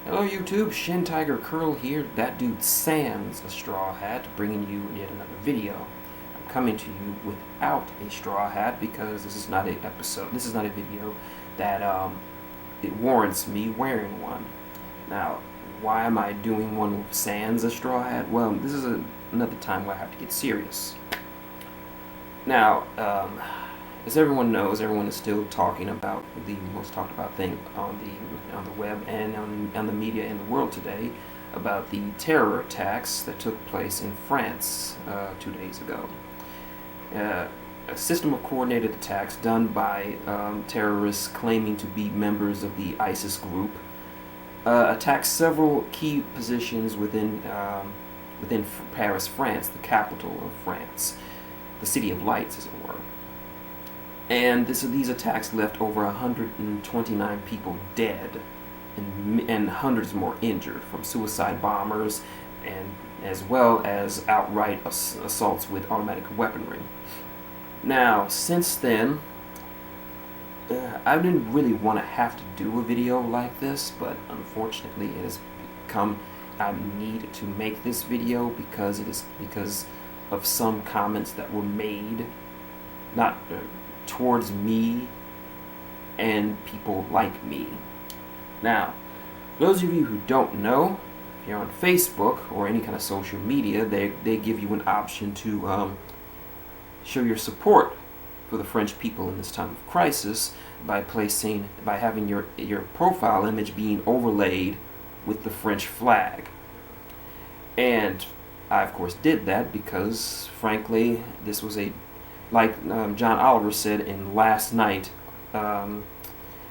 Hello YouTube, Shin Tiger Curl here, that dude Sam's a straw hat, bringing you yet another video. I'm coming to you without a straw hat because this is not a video that it warrants me wearing one. Now, why am I doing one with Sans a straw hat? Well, this is another time where I have to get serious. Now, as everyone knows, everyone is still talking about the most talked about thing on the web and on the media in the world today about the terror attacks that took place in France 2 days ago. A system of coordinated attacks done by terrorists claiming to be members of the ISIS group attacked several key positions within Paris, France, the capital of France, the City of Lights, as it were. And these attacks left over 129 people dead and hundreds more injured from suicide bombers and as well as outright assaults with automatic weaponry. Now, since then, I didn't really want to have to do a video like this, but unfortunately it has become I need to make this video because of some comments that were made, not towards me and people like me. Now, those of you who don't know, if you're on Facebook or any kind of social media, they give you an option to show your support for the French people in this time of crisis by having your profile image being overlaid with the French flag. And I of course did that because frankly this was like John Oliver said in last night on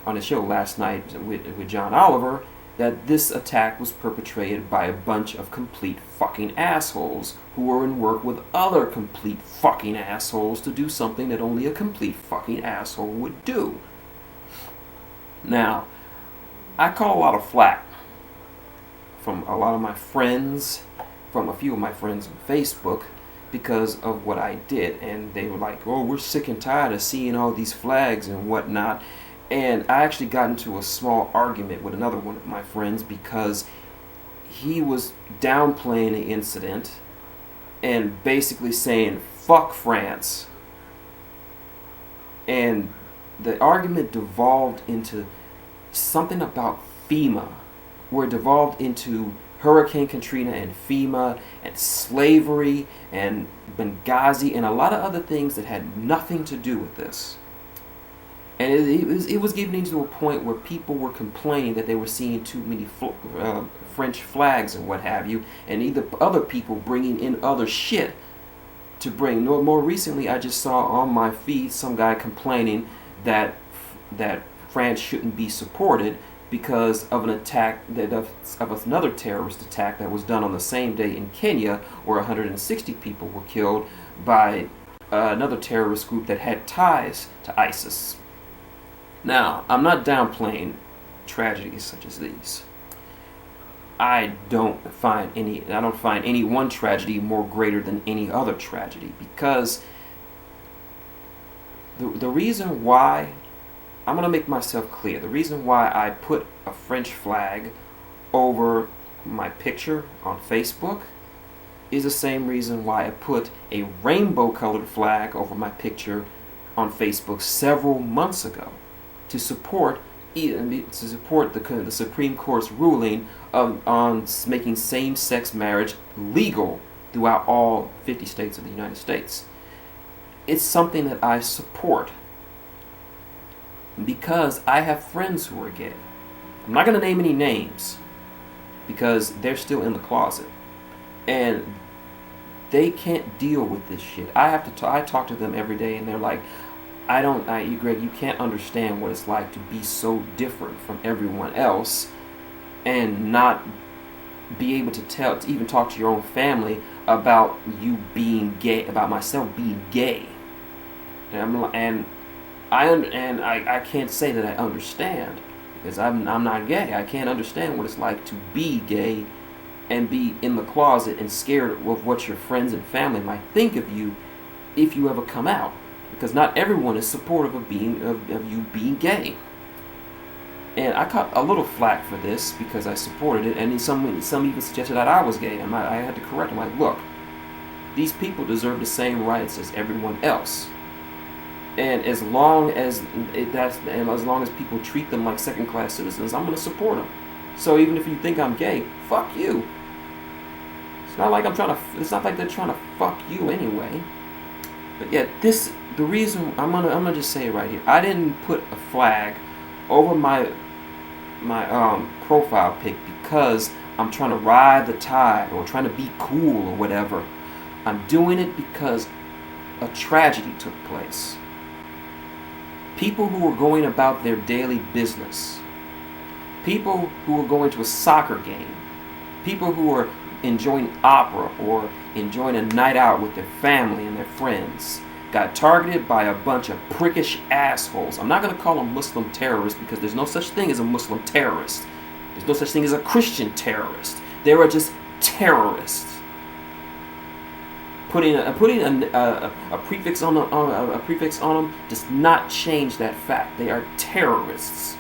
the show last night with John Oliver, that this attack was perpetrated by a bunch of complete fucking assholes who were in work with other complete fucking assholes to do something that only a complete fucking asshole would do. Now, I call a lot of flack from a lot of my friends, from a few of my friends on Facebook, because of what I did, and they were like, oh, we're sick and tired of seeing all these flags and whatnot. And I actually got into a small argument with another one of my friends because he was downplaying the incident and basically saying fuck France, and the argument devolved into something about FEMA, where it devolved into Hurricane Katrina and FEMA and slavery and Benghazi and a lot of other things that had nothing to do with this. And it was getting to a point where people were complaining that they were seeing too many French flags and what have you, and either other people bringing in other shit to bring. More recently, I just saw on my feed some guy complaining that France shouldn't be supported because of an attack of another terrorist attack that was done on the same day in Kenya, where 160 people were killed by another terrorist group that had ties to ISIS. Now, I'm not downplaying tragedies such as these. I don't find any one tragedy more greater than any other tragedy, because the reason why, I'm going to make myself clear, the reason why I put a French flag over my picture on Facebook is the same reason why I put a rainbow colored flag over my picture on Facebook several months ago, to support the Supreme Court's ruling on making same-sex marriage legal throughout all 50 states of the United States. It's something that I support because I have friends who are gay. I'm not going to name any names because they're still in the closet and they can't deal with this shit. I talk to them every day and they're like, Greg, you can't understand what it's like to be so different from everyone else and not be able to even talk to your own family about you being gay, about myself being gay. And I can't say that I understand because I'm not gay. I can't understand what it's like to be gay and be in the closet and scared of what your friends and family might think of you if you ever come out. Because not everyone is supportive of you being gay. And I caught a little flack for this because I supported it, and some even suggested that I was gay. And I had to correct them, like, look, these people deserve the same rights as everyone else. And as long as people treat them like second-class citizens, I'm going to support them. So even if you think I'm gay, fuck you. It's not like they're trying to fuck you anyway. But yeah, the reason I'm gonna just say it right here. I didn't put a flag over my profile pic because I'm trying to ride the tide or trying to be cool or whatever. I'm doing it because a tragedy took place. People who were going about their daily business, people who were going to a soccer game, people who were enjoying opera or enjoying a night out with their family and their friends, got targeted by a bunch of prickish assholes. I'm not going to call them Muslim terrorists because there's no such thing as a Muslim terrorist. There's no such thing as a Christian terrorist. They are just terrorists. Putting a prefix on them does not change that fact. They are terrorists,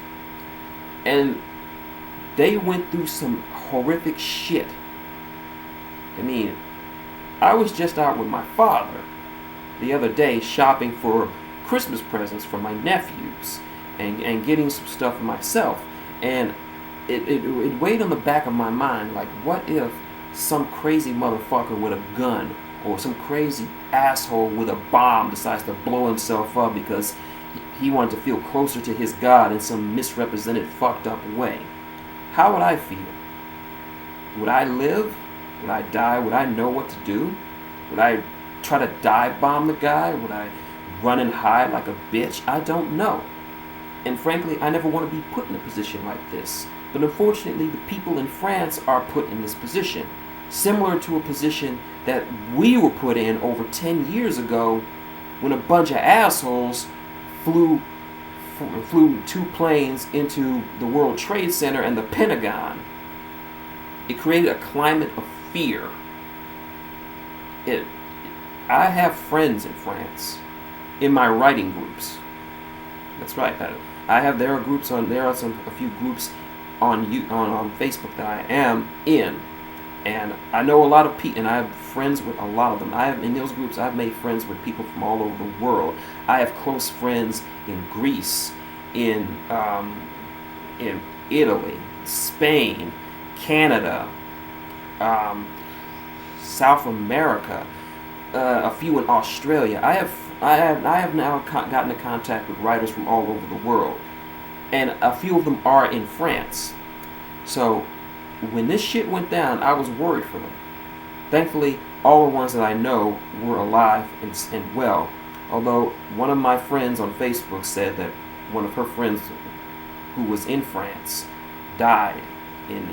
and they went through some horrific shit. I mean, I was just out with my father the other day shopping for Christmas presents for my nephews and getting some stuff for myself, and it weighed on the back of my mind, like, what if some crazy motherfucker with a gun or some crazy asshole with a bomb decides to blow himself up because he wanted to feel closer to his God in some misrepresented, fucked up way? How would I feel? Would I live? Would I die? Would I know what to do? Would I try to dive bomb the guy? Would I run and hide like a bitch? I don't know. And frankly, I never want to be put in a position like this. But unfortunately, the people in France are put in this position, similar to a position that we were put in over 10 years ago when a bunch of assholes flew 2 planes into the World Trade Center and the Pentagon. It created a climate of fear. I have friends in France in my writing groups. That's right. There are a few groups on Facebook that I am in. And I know a lot of people, and I have friends with a lot of them. In those groups, I've made friends with people from all over the world. I have close friends in Greece, in Italy, Spain, Canada, South America, a few in Australia. I have now gotten in contact with writers from all over the world, and a few of them are in France. So when this shit went down, I was worried for them. Thankfully, all the ones that I know were alive and well. Although one of my friends on Facebook said that one of her friends who was in France died in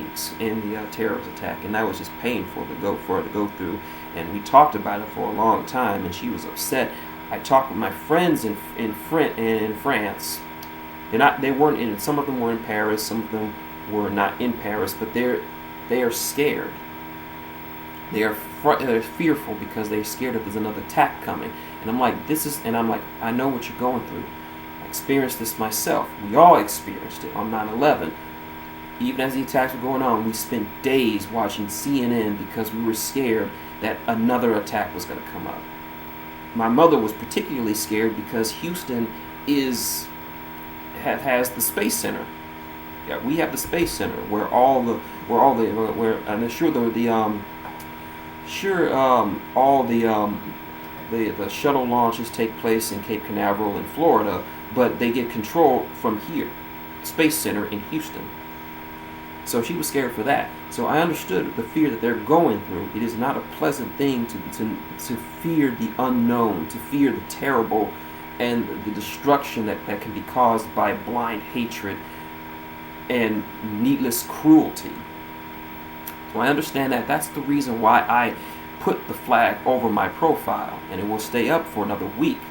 the terrorist attack, and that was just painful for her to go through. And we talked about it for a long time, and she was upset. I talked with my friends in France. They weren't in. Some of them were in Paris. Some of them were not in Paris, but they are scared. They're fearful because they're scared that there's another attack coming. And I'm like, I know what you're going through. I experienced this myself. We all experienced it on 9/11. Even as the attacks were going on, we spent days watching CNN because we were scared that another attack was going to come up. My mother was particularly scared because Houston has the Space Center. Yeah, we have the Space Center where all the shuttle launches take place in Cape Canaveral in Florida, but they get control from here, Space Center in Houston. So she was scared for that. So I understood the fear that they're going through. It is not a pleasant thing to fear the unknown, to fear the terrible and the destruction that can be caused by blind hatred and needless cruelty. So I understand that. That's the reason why I put the flag over my profile, and it will stay up for another week.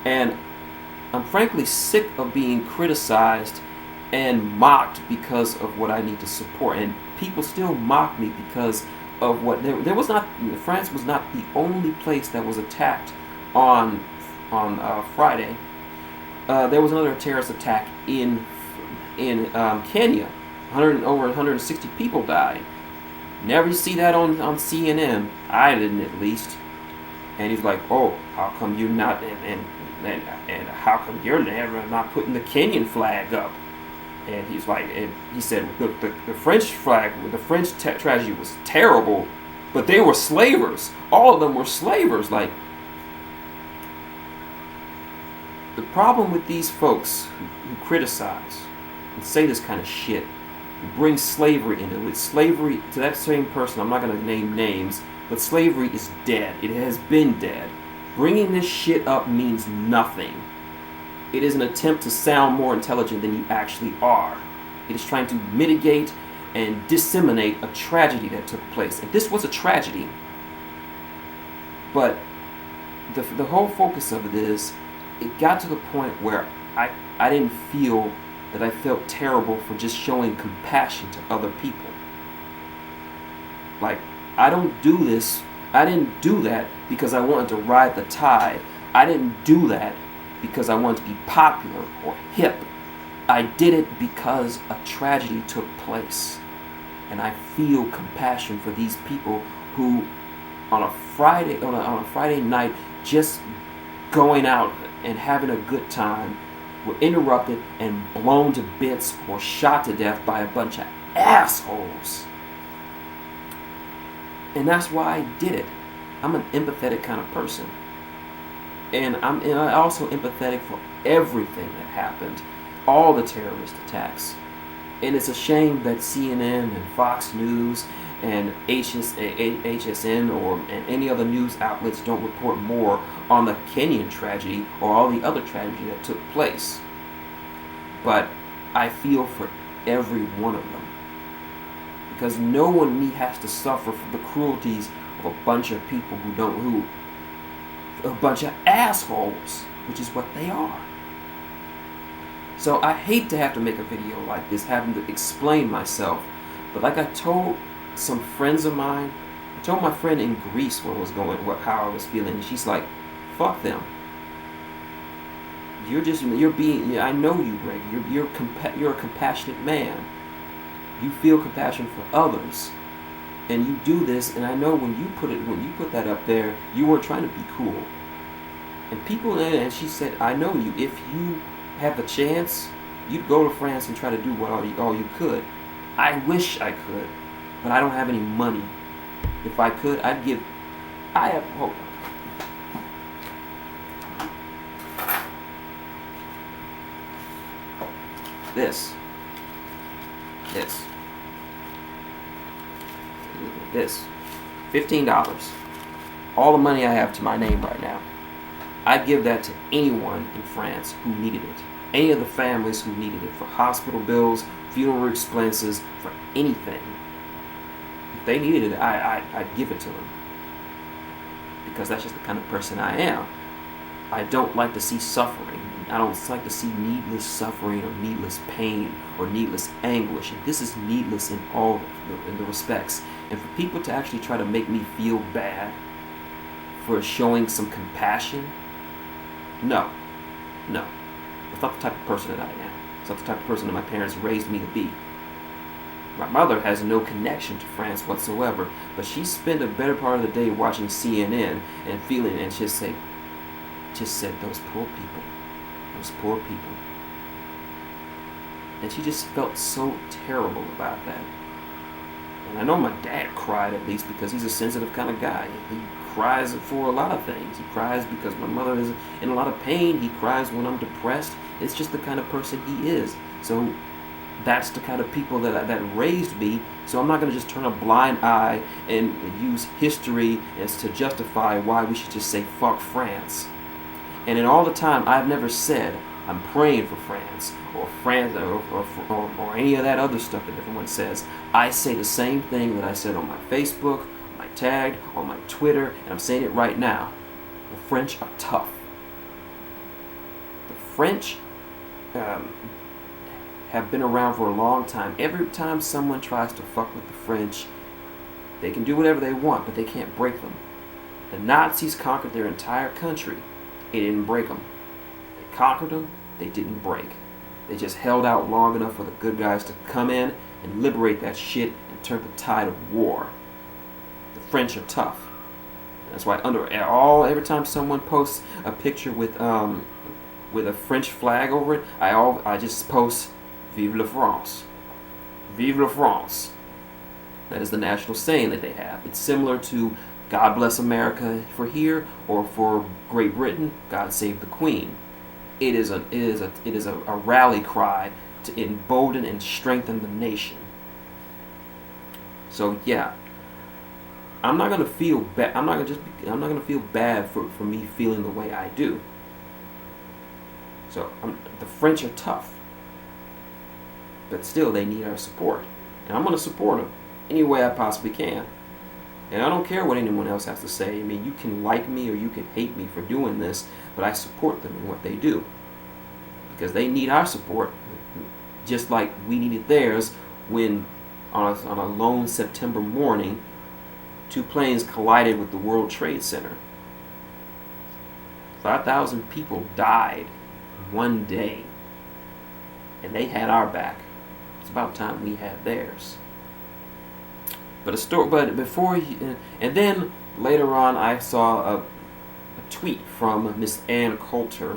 And I'm frankly sick of being criticized and mocked because of what I need to support, and people still mock me because of what there was not. France was not the only place that was attacked on Friday. There was another terrorist attack in in Kenya. Over 160 people died. Never see that on CNN. I didn't, at least. And he's like, oh, how come you're not, and how come you're never not putting the Kenyan flag up? And he's like, and he said, the French flag, the French tragedy was terrible, but they were slavers. All of them were slavers. Like, the problem with these folks who criticize and say this kind of shit, bring slavery into it. Slavery, to that same person, I'm not going to name names, but slavery is dead. It has been dead. Bringing this shit up means nothing. It is an attempt to sound more intelligent than you actually are. It is trying to mitigate and disseminate a tragedy that took place. And this was a tragedy. But the whole focus of it is, it got to the point where I didn't feel that I felt terrible for just showing compassion to other people. Like, I didn't do that because I wanted to ride the tide. I didn't do that because I wanted to be popular or hip. I did it because a tragedy took place. And I feel compassion for these people who on a Friday night, just going out and having a good time, were interrupted and blown to bits or shot to death by a bunch of assholes. And that's why I did it. I'm an empathetic kind of person. And I'm also empathetic for everything that happened. All the terrorist attacks. And it's a shame that CNN and Fox News and HSN and any other news outlets don't report more on the Kenyan tragedy or all the other tragedy that took place. But I feel for every one of them. Because no one has to suffer for the cruelties of a bunch of people a bunch of assholes, which is what they are. So I hate to have to make a video like this, having to explain myself. But like I told some friends of mine, I told my friend in Greece how I was feeling, and she's like, fuck them. I know you, Greg. You're a compassionate man. You feel compassion for others. And you do this, and I know when you put that up there, you weren't trying to be cool. And she said, I know you. If you have the chance, you'd go to France and try to do all you could. I wish I could, but I don't have any money. If I could, hold on. This. $15. All the money I have to my name right now. I'd give that to anyone in France who needed it. Any of the families who needed it for hospital bills, funeral expenses, for anything. If they needed it, I'd give it to them. Because that's just the kind of person I am. I don't like to see suffering. I don't like to see needless suffering or needless pain or needless anguish. And this is needless in all the respects. And for people to actually try to make me feel bad for showing some compassion, no. It's not the type of person that I am. It's not the type of person that my parents raised me to be. My mother has no connection to France whatsoever, but she spent a better part of the day watching CNN and feeling, and just said, those poor people. And she just felt so terrible about that. And I know my dad cried, at least, because he's a sensitive kind of guy. He cries for a lot of things. He cries because my mother is in a lot of pain. He cries when I'm depressed. It's just the kind of person he is. So that's the kind of people that raised me. So I'm not going to just turn a blind eye and use history as to justify why we should just say fuck France. And in all the time, I've never said I'm praying for France or any of that other stuff that everyone says. I say the same thing that I said on my Facebook, my tag, on my Twitter, and I'm saying it right now. The French are tough. The French have been around for a long time. Every time someone tries to fuck with the French, they can do whatever they want, but they can't break them. The Nazis conquered their entire country. It didn't break them. They conquered them. They didn't break. They just held out long enough for the good guys to come in and liberate that shit and turn the tide of war. The French are tough. That's why every time someone posts a picture with a French flag over it, I just post "Vive la France." Vive la France. That is the national saying that they have. It's similar to "God bless America" for here, or for Great Britain, "God save the Queen." It is a rally cry to embolden and strengthen the nation. So yeah, I'm not gonna feel bad. I'm not gonna feel bad for me feeling the way I do. So the French are tough, but still they need our support, and I'm gonna support them any way I possibly can. And I don't care what anyone else has to say. I mean, you can like me or you can hate me for doing this, but I support them in what they do. Because they need our support, just like we needed theirs when, on a lone September morning, 2 planes collided with the World Trade Center. 5,000 people died one day, and they had our back. It's about time we had theirs. But and then later on, I saw a tweet from Miss Ann Coulter,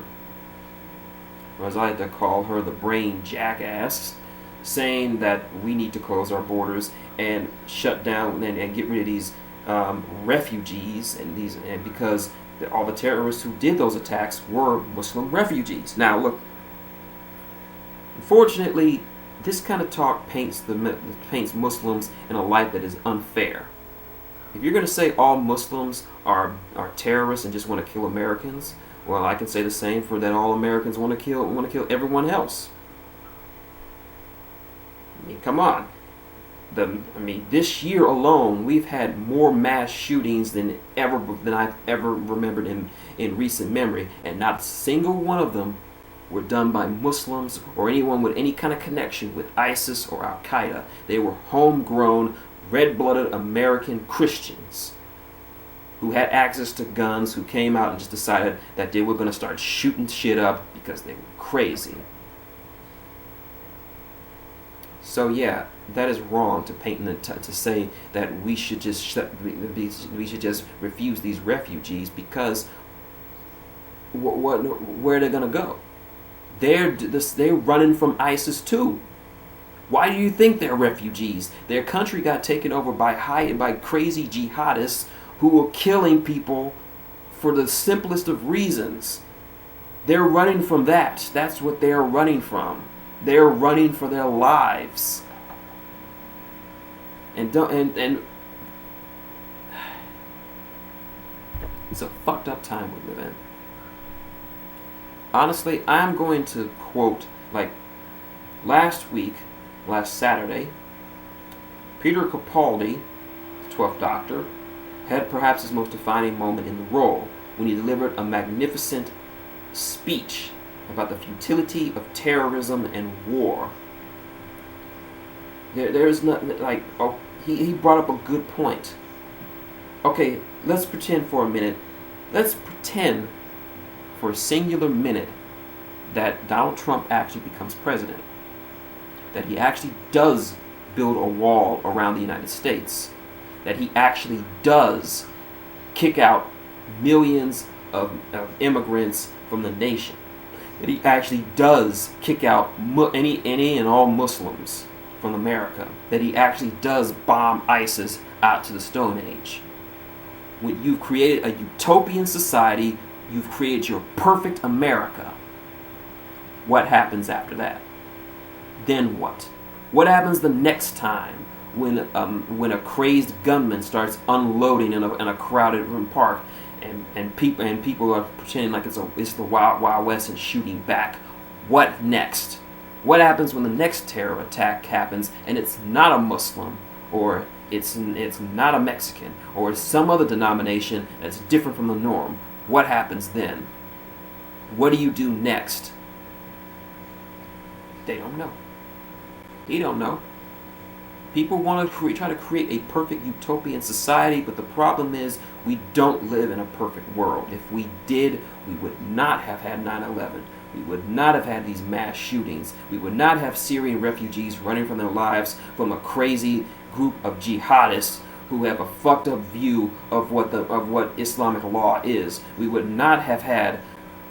or as I like to call her, the brain jackass, saying that we need to close our borders and shut down and get rid of these refugees and because all the terrorists who did those attacks were Muslim refugees. Now look, unfortunately, this kind of talk paints Muslims in a light that is unfair. If you're going to say all Muslims are terrorists and just want to kill Americans, well, I can say the same for that all Americans want to kill everyone else. I mean, come on. This year alone, we've had more mass shootings than I've ever remembered in recent memory, and not a single one of them were done by Muslims or anyone with any kind of connection with ISIS or Al Qaeda. They were homegrown, red-blooded American Christians who had access to guns, who came out and just decided that they were going to start shooting shit up because they were crazy. So yeah, that is wrong to say that we should just refuse these refugees, because where are they going to go? They're running from ISIS too. Why do you think they're refugees? Their country got taken over by crazy jihadists who were killing people for the simplest of reasons. They're running from that. That's what they're running from. They're running for their lives. And it's a fucked up time we live in. Honestly, I'm going to quote, like, last Saturday, Peter Capaldi, the 12th Doctor, had perhaps his most defining moment in the role when he delivered a magnificent speech about the futility of terrorism and war. There's nothing like, he brought up a good point. Okay, let's pretend for a minute. Let's pretend for a singular minute that Donald Trump actually becomes president. That he actually does build a wall around the United States. That he actually does kick out millions of immigrants from the nation. That he actually does kick out any and all Muslims from America. That he actually does bomb ISIS out to the Stone Age. When you've created a utopian society, you've created your perfect America. What happens after that? Then what? What happens the next time when a crazed gunman starts unloading in a crowded park, and people are pretending like it's the Wild West and shooting back? What next? What happens when the next terror attack happens and it's not a Muslim, or it's not a Mexican, or it's some other denomination that's different from the norm? What happens then? What do you do next? They don't know. He don't know. People want to try to create a perfect utopian society, but the problem is we don't live in a perfect world. If we did, we would not have had 9/11. We would not have had these mass shootings. We would not have Syrian refugees running from their lives from a crazy group of jihadists who have a fucked up view of what Islamic law is. We would not have had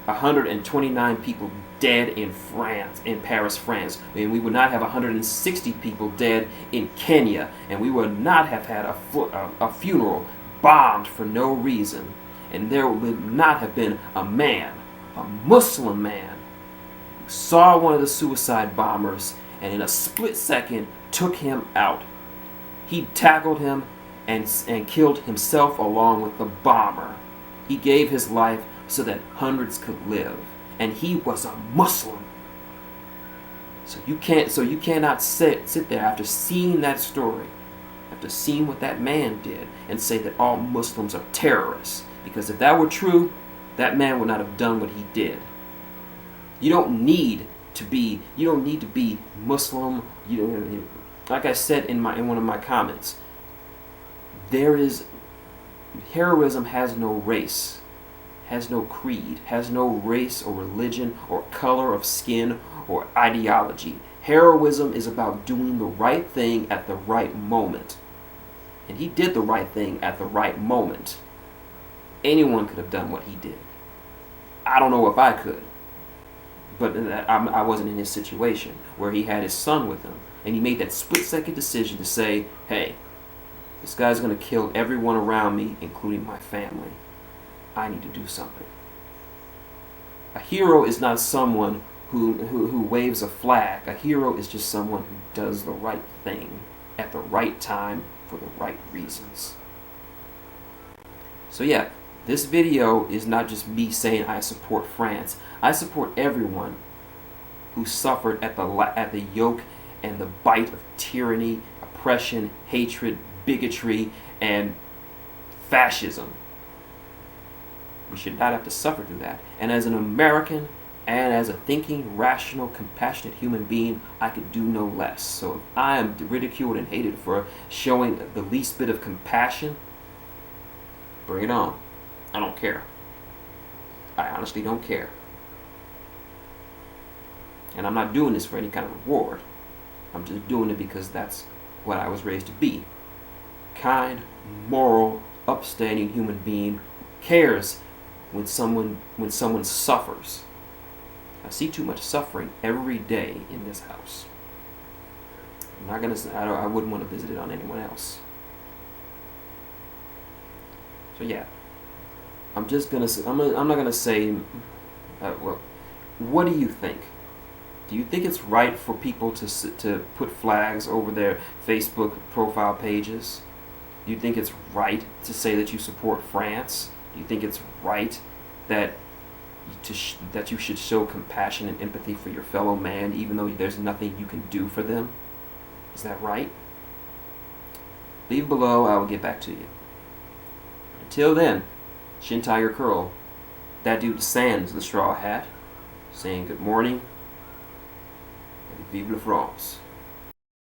129 people dead in Paris, France. And we would not have 160 people dead in Kenya. And we would not have had a funeral bombed for no reason. And there would not have been a man, a Muslim man, who saw one of the suicide bombers and in a split second took him out. He tackled him and killed himself along with the bomber. He gave his life so that hundreds could live. And he was a Muslim. So you cannot sit there after seeing that story, after seeing what that man did, and say that all Muslims are terrorists. Because if that were true, that man would not have done what he did. You don't need to be Muslim. Like I said in one of my comments, heroism has no race, has no creed, has no race or religion or color of skin or ideology. Heroism is about doing the right thing at the right moment. And he did the right thing at the right moment. Anyone could have done what he did. I don't know if I could. But I wasn't in his situation where he had his son with him. And he made that split-second decision to say, hey, this guy's going to kill everyone around me, including my family. I need to do something. A hero is not someone who waves a flag. A hero is just someone who does the right thing at the right time for the right reasons. So yeah, this video is not just me saying I support France. I support everyone who suffered at the yoke and the bite of tyranny, oppression, hatred, bigotry, and fascism. We should not have to suffer through that. And as an American, and as a thinking, rational, compassionate human being, I could do no less. So if I am ridiculed and hated for showing the least bit of compassion, bring it on. I don't care. I honestly don't care. And I'm not doing this for any kind of reward. I'm just doing it because that's what I was raised to be. Kind, moral, upstanding human being who cares when someone suffers. I see too much suffering every day in this house. I wouldn't want to visit it on anyone else. So yeah, I'm not gonna say. Well, what do you think? Do you think it's right for people to put flags over their Facebook profile pages? Do you think it's right to say that you support France? Do you think it's right that you should show compassion and empathy for your fellow man, even though there's nothing you can do for them? Is that right? Leave below. I will get back to you. Until then, Shin Tiger Curl, that dude Sans the straw hat, saying good morning and vive la France.